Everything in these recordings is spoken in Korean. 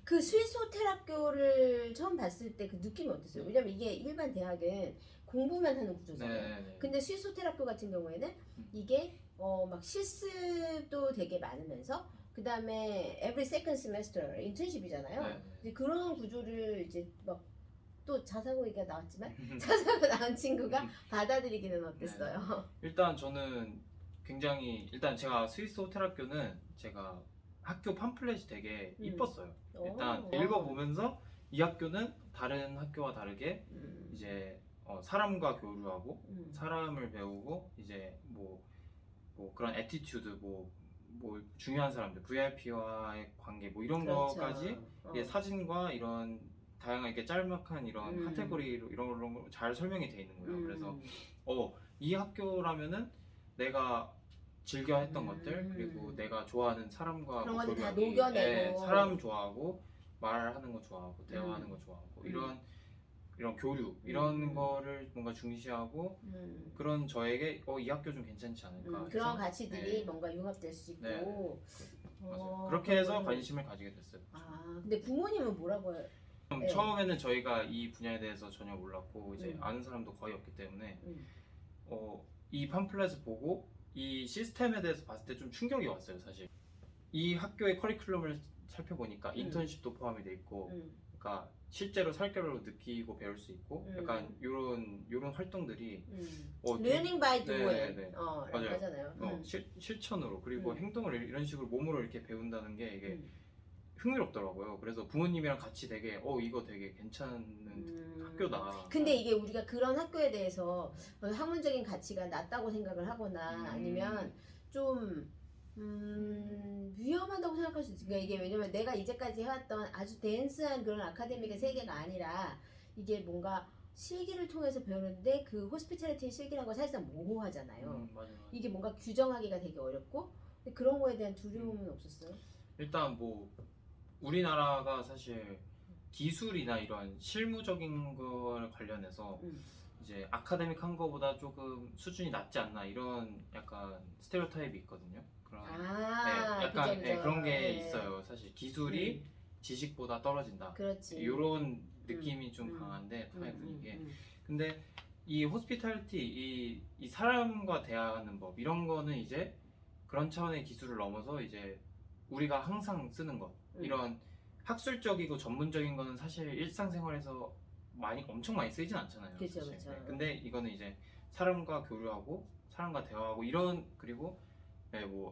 그 스위스 호텔 학교를 처음 봤을 때 그 느낌이 어땠어요? 왜냐면 이게 일반 대학은 공부만 하는 구조잖아요. 네네네. 근데 스위스 호텔 학교 같은 경우에는 이게 막 실습도 되게 많으면서 그 다음에 every second semester 인턴십이잖아요. 네. 이제 그런 구조를 이제 막 또 자사고 얘기가 나왔지만 자사고 나온 친구가 받아들이기는 어땠어요? 일단 저는 굉장히 일단 제가 스위스 호텔 학교는 제가 학교 팜플렛이 되게 이뻤어요. 일단 오. 읽어보면서 이 학교는 다른 학교와 다르게 음. 이제 사람과 교류하고 음. 사람을 배우고 이제 뭐 그런 애티튜드 뭐 중요한 사람들 VIP와의 관계 뭐 이런 그렇죠. 거까지 이게 사진과 이런 다양한 이렇게 짤막한 이런 카테고리로 이런 거 잘 설명이 돼 있는 거예요. 그래서 이 학교라면은 내가 즐겨 했던 것들 그리고 내가 좋아하는 사람과 그런 거는 다 교류하기, 녹여내고. 사람 좋아하고 말하는 거 좋아하고 대화하는 거 좋아하고 이런 교류 이런 거를 뭔가 중시하고 그런 저에게 이 학교 좀 괜찮지 않을까 그런 해서, 가치들이 뭔가 융합될 수 있고. 네. 맞아요. 그렇게 해서 그렇구나. 관심을 가지게 됐어요. 근데 부모님은 뭐라고 해요? 네. 처음에는 저희가 이 분야에 대해서 전혀 몰랐고 이제 아는 사람도 거의 없기 때문에 이 팜플렛을 보고 이 시스템에 대해서 봤을 때 좀 충격이 왔어요. 사실 이 학교의 커리큘럼을 살펴보니까 인턴십도 포함이 돼 있고 그러니까 실제로 살결로 느끼고 배울 수 있고 약간 요런 활동들이 learning by doing. 네. 맞아요. 하잖아요. 실천으로 그리고 행동을 이런 식으로 몸으로 이렇게 배운다는 게 이게 흥미롭더라고요. 그래서 부모님이랑 같이 되게 이거 되게 괜찮은 학교다. 근데 이게 우리가 그런 학교에 대해서 학문적인 가치가 낮다고 생각을 하거나 아니면 좀 위험하다고 생각할 수 있어요. 그러니까 이게 왜냐면 내가 이제까지 해왔던 아주 댄스한 그런 아카데믹의 세계가 아니라 이게 뭔가 실기를 통해서 배우는데 그 호스피탈리티 실기라는 건 사실상 모호하잖아요. 맞아요. 이게 뭔가 규정하기가 되게 어렵고 그런 거에 대한 두려움은 없었어요? 일단 우리나라가 사실 기술이나 이런 실무적인 걸 관련해서 이제 아카데믹한 거보다 조금 수준이 낮지 않나 이런 약간 스테레오타입이 있거든요. 약간 그죠. 그런 게 있어요. 사실 기술이 지식보다 떨어진다. 그렇지. 이런 느낌이 좀 강한데 타의 분위기에. 근데 이 호스피탈리티 이 사람과 대화하는 법 이런 거는 이제 그런 차원의 기술을 넘어서 이제 우리가 항상 쓰는 것 이런 학술적이고 전문적인 거는 사실 일상생활에서 엄청 많이 쓰이진 않잖아요. 그쵸, 사실. 그쵸. 근데 이거는 이제 사람과 교류하고 사람과 대화하고 이런 그리고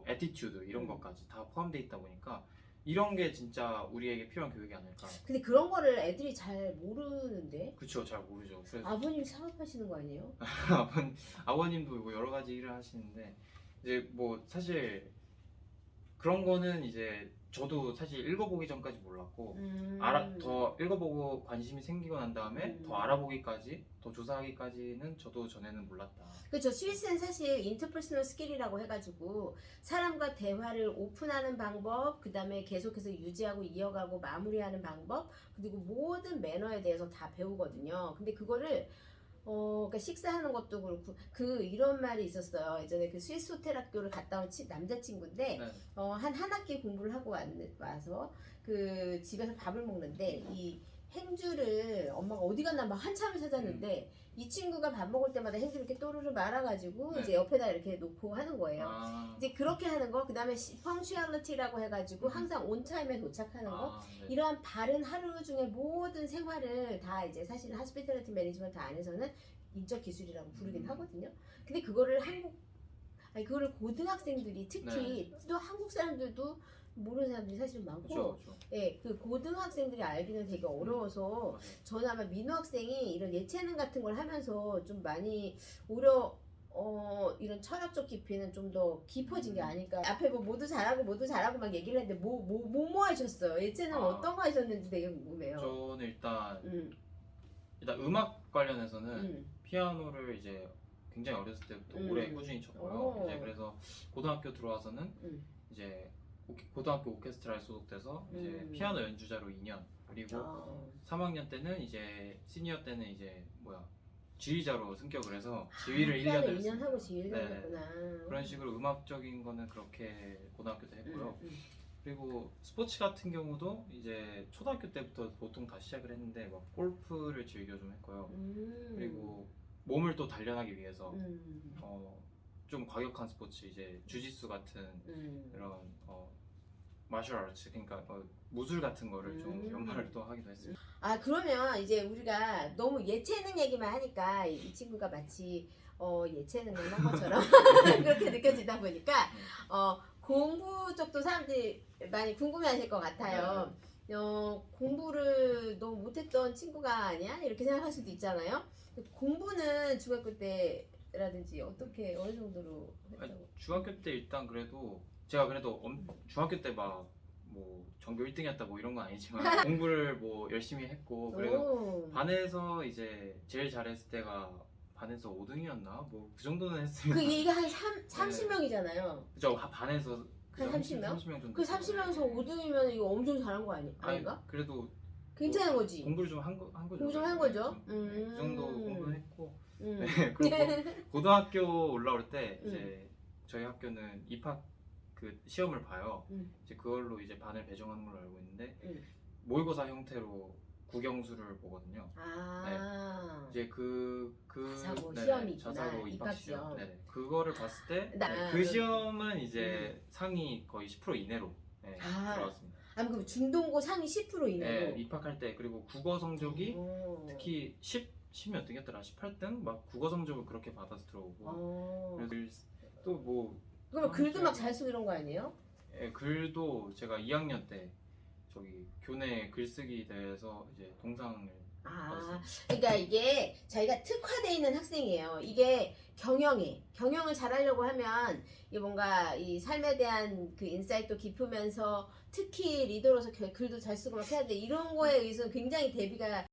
애티튜드 이런 것까지 다 포함되어 있다 보니까 이런 게 진짜 우리에게 필요한 교육이 아닐까. 근데 그런 거를 애들이 잘 모르는데. 그쵸, 잘 모르죠. 그래서 아버님 사업하시는 거 아니에요? 아버님도 여러 가지 일을 하시는데 이제 사실 그런 거는 이제 저도 사실 읽어보기 전까지 몰랐고 더 읽어보고 관심이 생기고 난 다음에 더 알아보기까지 더 조사하기까지는 저도 전에는 몰랐다. 그렇죠. 스위스는 사실 인터퍼스널 스킬이라고 해가지고 사람과 대화를 오픈하는 방법, 그 다음에 계속해서 유지하고 이어가고 마무리하는 방법, 그리고 모든 매너에 대해서 다 배우거든요. 근데 그거를 그러니까 식사하는 것도 그렇고 이런 말이 있었어요. 예전에 그 스위스 호텔 학교를 갔다 온 남자친구인데 한 학기 공부를 하고 와서 그 집에서 밥을 먹는데 이 행주를 엄마가 어디 갔나 막 한참을 찾았는데 이 친구가 밥 먹을 때마다 행주를 이렇게 또르르 말아가지고 이제 옆에다 이렇게 놓고 하는 거예요. 이제 그렇게 하는 거, 그 다음에 펑츄얼리티라고 해가지고 항상 온 타임에 도착하는 거, 이러한 바른 하루 중에 모든 생활을 다 이제 사실은 하스피탈리티 매니지먼트 안에서는 인적 기술이라고 부르긴 하거든요. 근데 그거를 그거를 고등학생들이 특히 또 한국 사람들도 모르는 사람들이 사실 많고, 그쵸. 그 고등학생들이 알기는 되게 어려워서 저는 아마 민호 학생이 이런 예체능 같은 걸 하면서 좀 많이 오히려 이런 철학적 깊이는 좀 더 깊어진 게 아닐까. 앞에 뭐 모두 잘하고 막 얘기를 했는데 뭐 하셨어요? 예체능 어떤 거 하셨는지 되게 궁금해요. 저는 일단 음, 음악 관련해서는 음, 피아노를 이제 굉장히 어렸을 때부터 오래 꾸준히 쳤고요. 오. 이제 그래서 고등학교 들어와서는 음. 이제 고등학교 오케스트라에 소속돼서 이제 피아노 연주자로 2년, 그리고 3학년 때는 이제 시니어 때는 이제 지휘자로 승격을 해서 지휘를 1년을 피아노 2년 했습니다. 하고 지휘를 네. 했구나. 그런 식으로 음악적인 거는 그렇게 고등학교 때 했고요. 음. 그리고 스포츠 같은 경우도 이제 초등학교 때부터 보통 다 시작을 했는데 막 골프를 즐겨 좀 했고요. 그리고 몸을 또 단련하기 위해서 좀 과격한 스포츠, 이제 주짓수 같은 그런 마셜 아츠, 그러니까 무술 같은 거를 좀 연말을 또 하기도 했습니다. 아, 그러면 이제 우리가 너무 예체능 얘기만 하니까 이 친구가 마치 예체능을 한 것처럼 그렇게 느껴지다 보니까 공부 쪽도 사람들이 많이 궁금해하실 것 같아요. 공부를 너무 못했던 친구가 아니야? 이렇게 생각할 수도 있잖아요. 공부는 중학교 때라든지 어떻게 어느 정도로 했다고? 중학교 때 일단 그래도 제가 중학교 때 막 전교 1등이었다 이런 건 아니지만 공부를 열심히 했고, 그리고 반에서 이제 제일 잘했을 때가 반에서 5등이었나? 그 정도는 했습니다. 그 얘가 한 30명이잖아요. 그죠, 한 30명? 30명 정도. 그 30명에서 5등이면 이거 엄청 잘한 거 아닌가? 그래도 괜찮은 거지. 공부를 좀 한 거죠. 공부 좀 한 거죠. 그 정도 공부는 했고. 네, 그리고 고등학교 올라올 때 이제 저희 학교는 입학 그 시험을 봐요. 이제 그걸로 이제 반을 배정하는 걸로 알고 있는데 모의고사 형태로 국영수를 보거든요. 네. 이제 자사고 시험이 있구나. 자사고 입학 시험. 네. 그거를 봤을 때 나- 그 시험은 이제 상위 거의 10% 이내로 들어왔습니다. 그럼 중동고 상위 10% 이내로. 네, 입학할 때. 그리고 국어 성적이 특히 10몇 등이었더라, 18등? 막 국어 성적을 그렇게 받아서 들어오고. 그래서 또 그럼 글도 막 잘 쓰고 이런 거 아니에요? 글도 제가 2학년 때 저기 교내 글쓰기 대회에서 이제 동상을 받았어요. 그러니까 이게 자기가 특화되어 있는 학생이에요. 이게 경영을 잘하려고 하면 이게 뭔가 이 삶에 대한 그 인사이트도 깊으면서 특히 리더로서 글도 잘 쓰고 막 해야 돼. 이런 거에 의해서 굉장히 대비가